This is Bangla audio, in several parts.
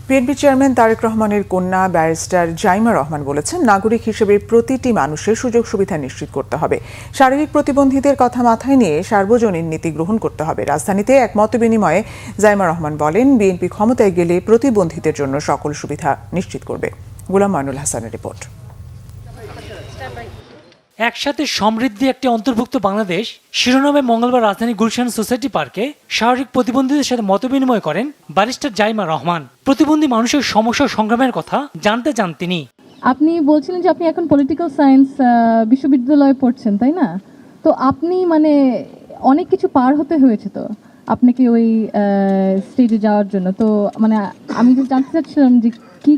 বিএনপি চেয়ারম্যান তারেক রহমানের কন্যা ব্যারিস্টার জাইমা রহমান বলেছেন, নাগরিক হিসেবে প্রতিটি মানুষের সুযোগ সুবিধা নিশ্চিত করতে হবে। শারীরিক প্রতিবন্ধীদের কথা মাথায় নিয়ে সার্বজনীন নীতি গ্রহণ করতে হবে। রাজধানীতে এক মতবিনিময়ে জাইমা রহমান বলেন, বিএনপি ক্ষমতায় গেলে প্রতিবন্ধীদের জন্য সকল সুবিধা নিশ্চিত করবে। গোলাম মাইনুল হাসানের রিপোর্ট। একসাথে সমৃদ্ধি একটি অন্তর্ভুক্ত বাংলাদেশ শিরোনামে মঙ্গলবার রাজধানী গুলশান সোসাইটি পার্কে শারীরিক প্রতিবন্ধীদের সাথে মতবিনিময় করেন ব্যারিস্টার জাইমা রহমান। প্রতিবন্ধী মানুষের সমস্যা সংগ্রামের কথা জানতে চান তিনি। আপনি বলছিলেন যে আপনি এখন পলিটিক্যাল সায়েন্স বিশ্ববিদ্যালয়ে পড়ছেন, তাই না? তো আপনি মানে অনেক কিছু পার হতে হয়েছে তো আপনাকে ওই স্টেজে যাওয়ার জন্য। তো মানে আমি জানতে চাচ্ছিলাম যে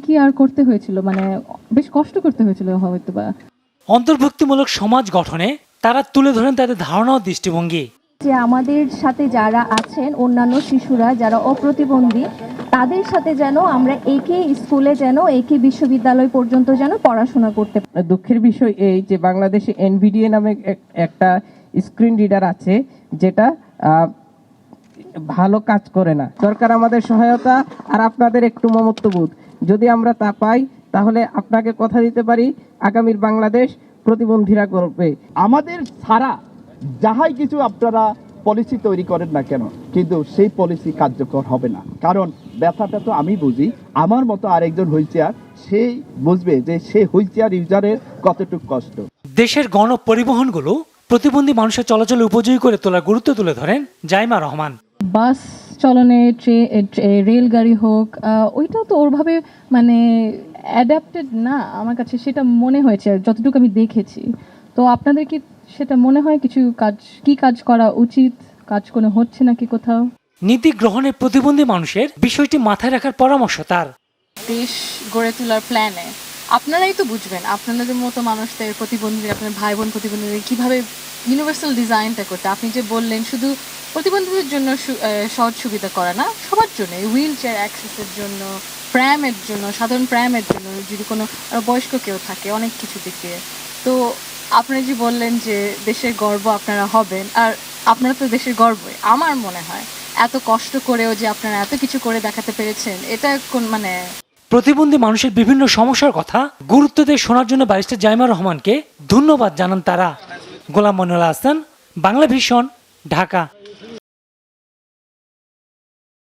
কি আর করতে হয়েছিল, মানে বেশ কষ্ট করতে হয়েছিল হয়তো বা। অন্তর্ভুক্তিমূলক সমাজ গঠনে তারা তুলে ধরেন তাদের ধারণা ও দৃষ্টিভঙ্গি। যে আমাদের সাথে যারা আছেন অন্যান্য শিশুরা যারা অপ্রতিবন্ধী, তাদের সাথে যেন আমরা একই স্কুলে যেন একই বিশ্ববিদ্যালয় পর্যন্ত যেন পড়াশোনা করতে পারি। দুঃখের বিষয় এই যে বাংলাদেশে এনভিডিএ নামে একটা স্ক্রিন রিডার আছে যেটা ভালো কাজ করে না। দরকার আমাদের সহায়তা আর আপনাদের একটু মমত্ববোধ। যদি আমরা তা পাই তাহলে আপনাকে কথা দিতে পারি আগামীর বাংলাদেশ প্রতিবন্ধীরা করবে। আমাদের ছাড়া যাহাই কিছু আপনারা পলিসি তৈরি করেন না কেন, কিন্তু সেই পলিসি কার্যকর হবে না। কারণ ব্যথাটা তো আমি বুঝি, আমার মতো আরেকজন হুইল চেয়ার সেই বুঝবে যে সে হুইল চেয়ার ইউজারের কতটুকু কষ্ট। দেশের গণ পরিবহনগুলো প্রতিবন্ধী মানুষের চলাচলে উপযোগী করে তোলার গুরুত্ব তুলে ধরেন জাইমা রহমান। বাস চলনে, রেলগাড়ি হোক, ওইটাও তো ওরভাবে মানে অ্যাডাপ্টেড না আমার কাছে, সেটা মনে হয়েছে যতটুকু আমি দেখেছি। তো আপনাদের কি সেটা মনে হয় কি কাজ করা উচিত, কাজ কোনো হচ্ছে নাকি কোথাও? নীতি গ্রহণে প্রতিবন্ধী মানুষের বিষয়টি মাথায় রাখার পরামর্শ তার। দেশ গড়ে তোলার প্ল্যানে আপনারাই তো বুঝবেন আপনাদের মতো মানুষদের প্রতিবন্ধী, আপনার ভাই বোন প্রতিবন্ধীদের কীভাবে ইউনিভার্সাল ডিজাইনটা করতে। আপনি যে বললেন শুধু প্রতিবন্ধীদের জন্য সহজ সুবিধা করা না, সবার জন্য, হুইল চেয়ার অ্যাক্সেসের জন্য, প্র্যামের জন্য, সাধারণ প্র্যামের জন্য, যদি কোনো বয়স্ক কেউ থাকে, অনেক কিছু দিক দিয়ে। তো আপনারা যে বললেন যে দেশের গর্ব আপনারা হবেন, আর আপনারা তো দেশের গর্বই। আমার মনে হয় এত কষ্ট করেও যে আপনারা এত কিছু করে দেখাতে পেরেছেন, এটা কোন মানে। প্রতিবন্ধী মানুষের বিভিন্ন সমস্যার কথা গুরুত্ব দিয়ে শোনার জন্য ব্যারিস্টার জাইমা রহমানকে ধন্যবাদ জানান তারা। গোলাম মাইনুল হাসান, বাংলা ভিশন, ঢাকা।